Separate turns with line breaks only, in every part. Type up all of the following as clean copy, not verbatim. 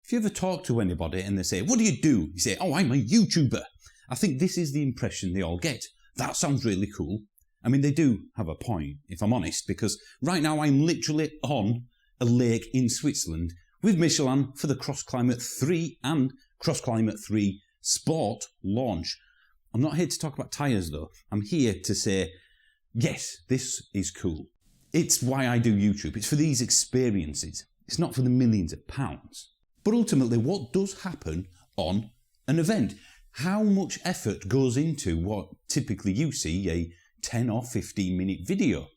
If you ever talk to anybody and they say, what do? You say, oh, I'm a YouTuber. I think this is the impression they all get. That sounds really cool. I mean, they do have a point, if I'm honest, because right now I'm literally on a lake in Switzerland with Michelin for the Cross Climate 3 and Cross Climate 3 Sport launch. I'm not here to talk about tyres though. I'm here to say, yes, this is cool. It's why I do YouTube. It's for these experiences. It's not for the millions of pounds. But ultimately, what does happen on an event? How much effort goes into what typically you see a 10 or 15 minute video?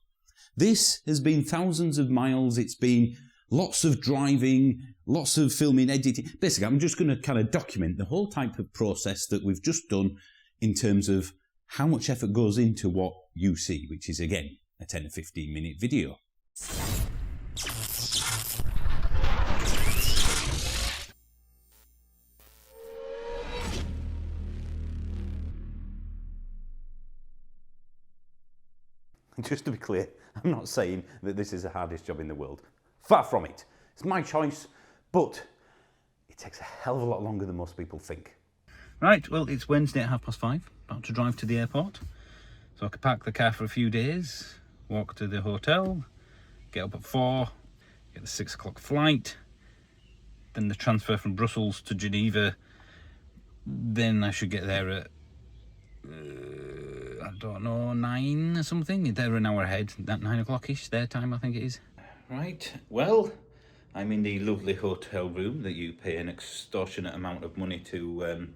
This has been thousands of miles. It's been lots of driving, lots of filming, editing. Basically, I'm just going to kind of document the whole type of process that we've just done in terms of how much effort goes into what you see, which is, again, a 10 or 15 minute video. Just to be clear, I'm not saying that this is the hardest job in the world. Far from it. It's my choice, but it takes a hell of a lot longer than most people think. Right, well, it's Wednesday at 5:30, about to drive to the airport. So I could park the car for a few days, walk to the hotel, get up at 4, get the 6 o'clock flight, then the transfer from Brussels to Geneva. Then I should get there at I don't know, 9 or something. They're an hour ahead, that 9 o'clock-ish, their time, I think it is. Right, well, I'm in the lovely hotel room that you pay an extortionate amount of money to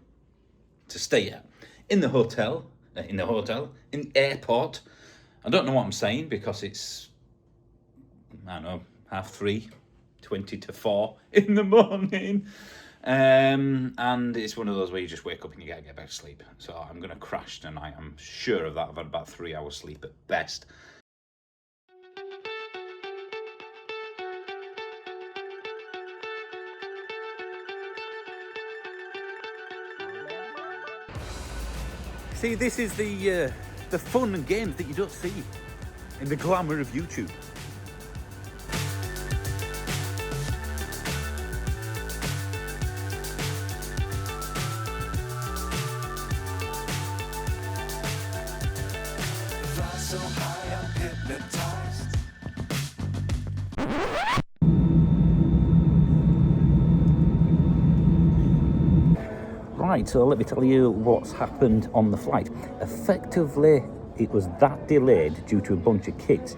stay at. In the airport. I don't know what I'm saying because it's, I don't know, 3:30, 20 to 4 in the morning. And it's one of those where you just wake up and you gotta get back to sleep. So I'm gonna crash tonight. I'm sure of that. I've had about 3 hours sleep at best. See, this is the fun and games that you don't see in the glamour of YouTube.
So high, I'm hypnotized.
Right, so let me tell you what's happened on the flight. Effectively, it was that delayed due to a bunch of kit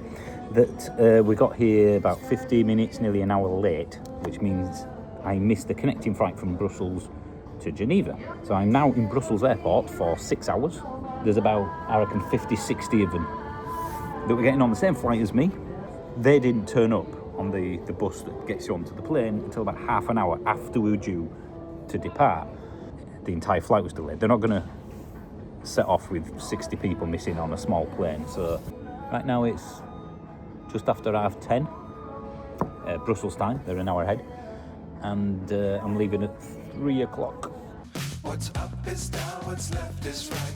that we got here about 15 minutes, nearly an hour late, which means I missed the connecting flight from Brussels to Geneva. So I'm now in Brussels airport for 6 hours. There's about, I reckon, 50, 60 of them that were getting on the same flight as me. They didn't turn up on the bus that gets you onto the plane until about half an hour after we were due to depart. The entire flight was delayed. They're not going to set off with 60 people missing on a small plane. So right now it's just after 10:30 Brussels time. They're an hour ahead. And I'm leaving at 3 o'clock.
What's up is down, what's left is right.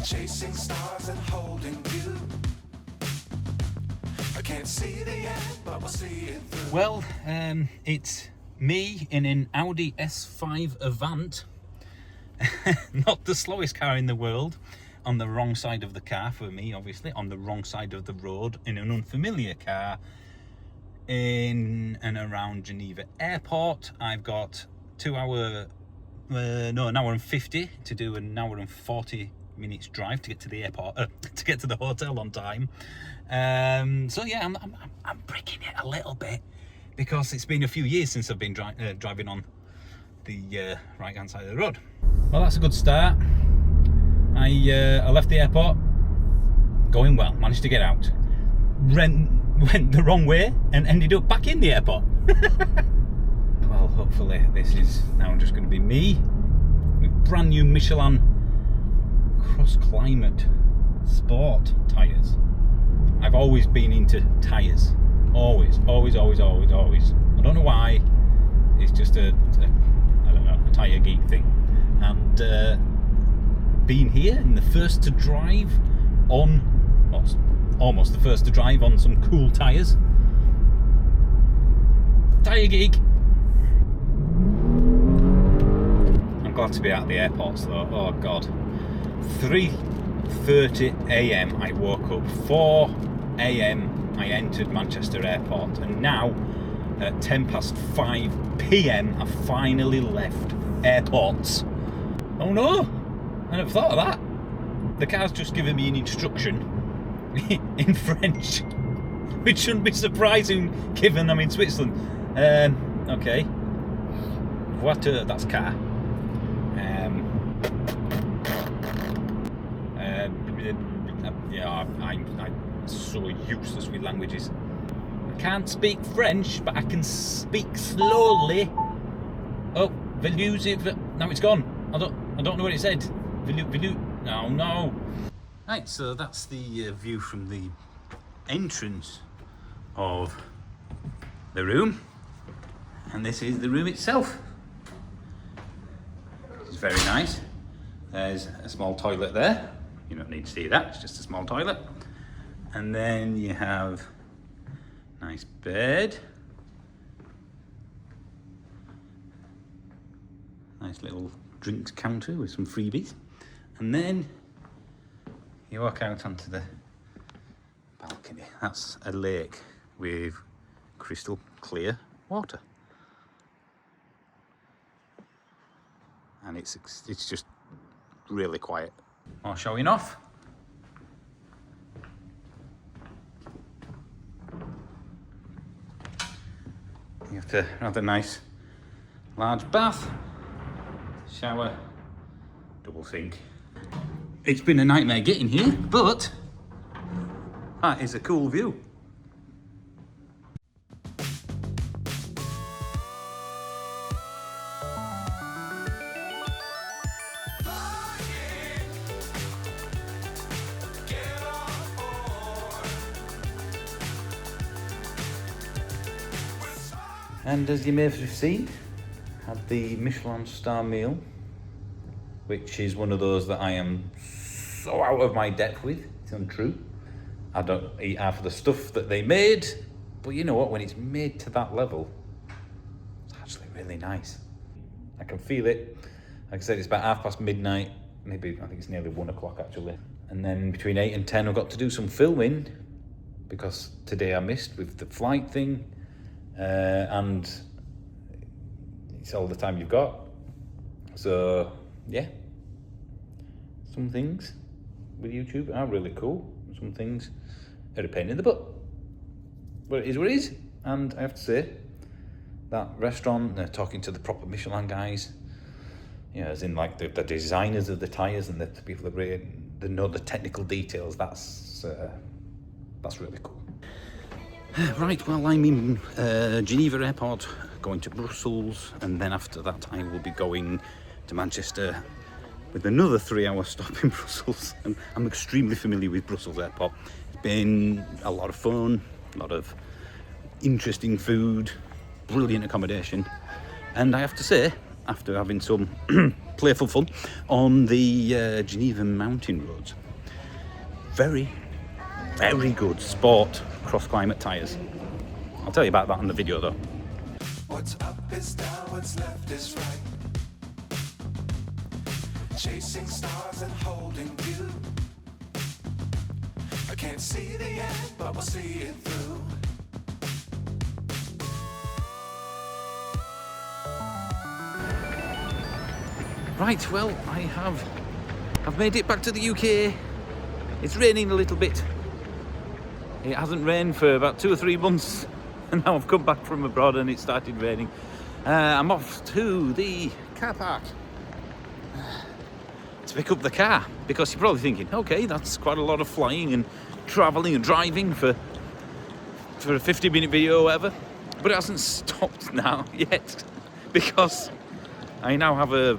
Chasing stars and holding you. I can't see the end, but we'll see it through.
Well, it's me in an Audi S5 Avant. Not the slowest car in the world. On the wrong side of the car for me, obviously. On the wrong side of the road in an unfamiliar car in and around Geneva Airport. I've got an hour and 50 to do an hour and 40 minutes drive to get to the airport, to get to the hotel on time. So yeah, I'm breaking it a little bit because it's been a few years since I've been driving on the right hand side of the road. Well, that's a good start. I left the airport going well, managed to get out, went the wrong way and ended up back in the airport. Well, hopefully this is now just going to be me with brand new Michelin Cross Climate Sport tyres. I've always been into tyres. Always. I don't know why. It's just a tyre geek thing. And being here and the first to drive on, almost the first to drive on some cool tyres. Tyre geek. I'm glad to be at the airports though. Oh god. 3:30 a.m. I woke up. 4 a.m. I entered Manchester Airport, and now at 5:10 p.m. I finally left airports. Oh no! I never thought of that. The car's just given me an instruction in French, which shouldn't be surprising given I'm in Switzerland. Okay. Voiture, that's car. Yeah, I'm so useless with languages. I can't speak French, but I can speak slowly. Oh, now it's gone. I don't know what it said. No. Right, so that's the view from the entrance of the room, and this is the room itself. It's very nice. There's a small toilet there. You don't need to see that, it's just a small toilet. And then you have a nice bed. Nice little drinks counter with some freebies. And then you walk out onto the balcony. That's a lake with crystal clear water. And it's just really quiet. More showing off. You have to have a nice large bath, shower, double sink. It's been a nightmare getting here, but that is a cool view. And as you may have seen, had the Michelin star meal, which is one of those that I am so out of my depth with. It's untrue. I don't eat half of the stuff that they made, but you know what, when it's made to that level, it's actually really nice. I can feel it. Like I said, it's about midnight, maybe I think it's nearly 1 o'clock actually. And then between 8 and 10 I've got to do some filming, because today I missed with the flight thing. And it's all the time you've got. So yeah, some things with YouTube are really cool. Some things are a pain in the butt. But it is what it is. And I have to say, that restaurant, they're talking to the proper Michelin guys, you know, as in like the designers of the tyres and the people that really know the technical details. That's really cool. Right, well, I'm in Geneva Airport, going to Brussels, and then after that I will be going to Manchester with another 3-hour stop in Brussels. And I'm extremely familiar with Brussels Airport. It's been a lot of fun, a lot of interesting food, brilliant accommodation, and I have to say, after having some playful fun on the Geneva mountain roads, very good sport cross-climate tyres. I'll tell you about that in the video though.
What's up is down, what's left is right. Chasing stars and holding you. I can't see the end, but we'll see it through.
Right, well, I've made it back to the UK. It's raining a little bit. It hasn't rained for about 2 or 3 months, and now I've come back from abroad and it started raining. I'm off to the car park to pick up the car, because you're probably thinking, okay, that's quite a lot of flying and travelling and driving for a 50-minute video or whatever. But it hasn't stopped now yet, because I now have a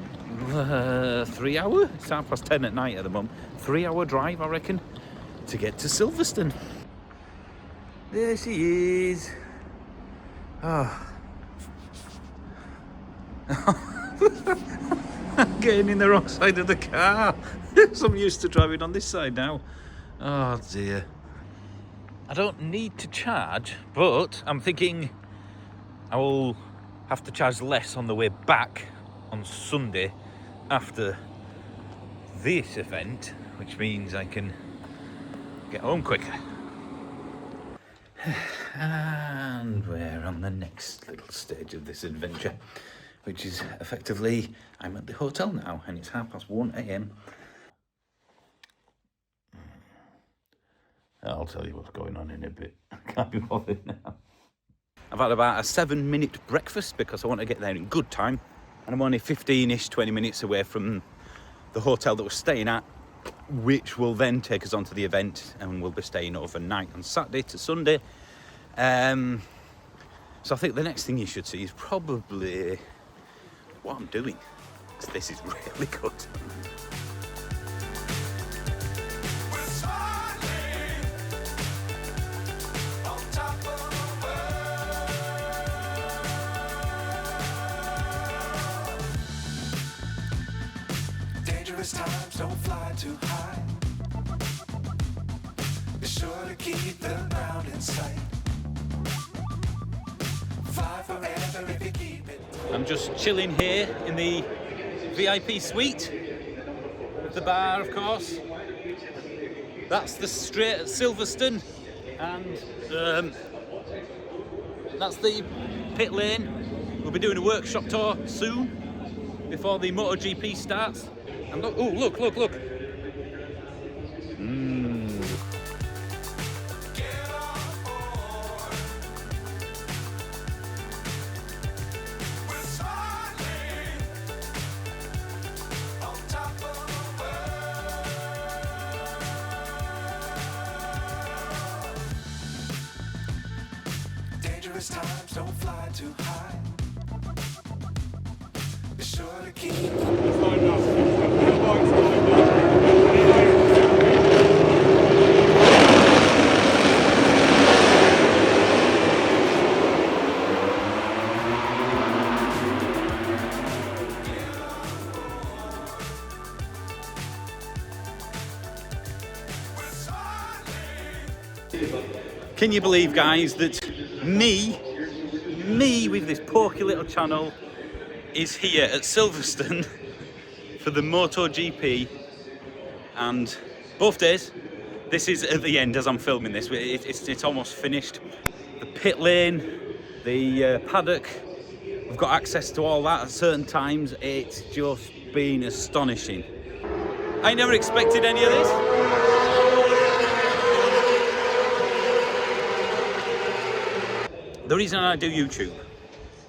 3-hour, it's 10:30 at night at the moment, 3-hour drive, I reckon, to get to Silverstone. There she is. Oh. I'm getting in the wrong side of the car. So I'm used to driving on this side now. Oh dear. I don't need to charge, but I'm thinking I will have to charge less on the way back on Sunday after this event, which means I can get home quicker. And we're on the next little stage of this adventure, which is effectively, I'm at the hotel now and it's 1:30 AM. I'll tell you what's going on in a bit. I can't be bothered now. I've had about a 7-minute breakfast because I want to get there in good time. And I'm only 15-ish, 20 minutes away from the hotel that we're staying at, which will then take us on to the event, and we'll be staying overnight on Saturday to Sunday. So I think the next thing you should see is probably what I'm doing. This is really good.
Dangerous times, don't fly too high. Be sure to keep the ground in sight. Fly forever if you keep it.
I'm just chilling here in the VIP suite with the bar, of course. That's the straight at Silverstone, and that's the pit lane. We'll be doing a workshop tour soon before the MotoGP starts. And look, oh, look.
Dangerous times, don't fly too high. Be sure to keep.
Can you believe, guys, that me with this porky little channel is here at Silverstone for the MotoGP, and both days. This is at the end as I'm filming this. It's almost finished. The pit lane, the paddock, we've got access to all that at certain times. It's just been astonishing. I never expected any of this. The reason I do YouTube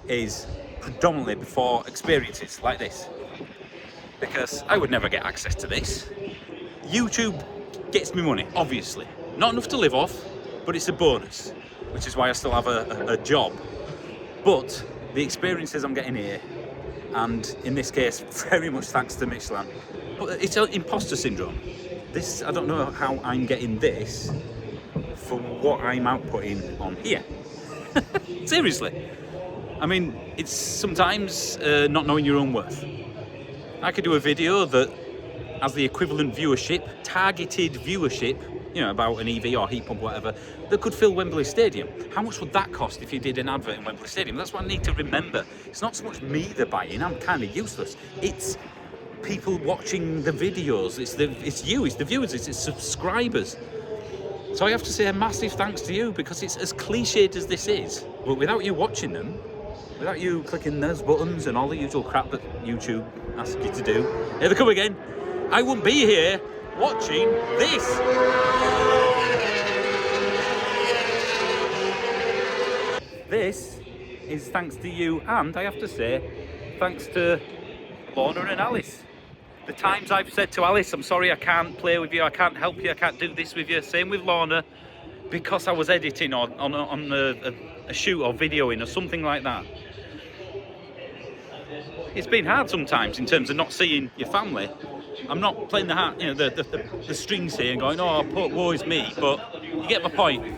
is predominantly for experiences like this, because I would never get access to this. YouTube gets me money, obviously. Not enough to live off, but it's a bonus, which is why I still have a job. But the experiences I'm getting here, and in this case, very much thanks to Michelin, but it's imposter syndrome. This, I don't know how I'm getting this for what I'm outputting on here. Seriously. I mean, it's sometimes not knowing your own worth. I could do a video that has the equivalent viewership, targeted viewership, you know, about an EV or heat pump or whatever, that could fill Wembley Stadium. How much would that cost if you did an advert in Wembley Stadium? That's what I need to remember. It's not so much me they're buying, I'm kind of useless. It's people watching the videos, it's you, it's the viewers, it's subscribers. So I have to say a massive thanks to you, because it's as cliched as this is, but without you watching them, without you clicking those buttons and all the usual crap that YouTube asks you to do, here they come again, I wouldn't be here watching this. This is thanks to you, and I have to say, thanks to Lorna and Alice. The times I've said to Alice, I'm sorry I can't play with you, I can't help you, I can't do this with you. Same with Lorna, because I was editing on a shoot or videoing or something like that. It's been hard sometimes in terms of not seeing your family. I'm not playing the strings here and going, oh, woe is me, but you get my point.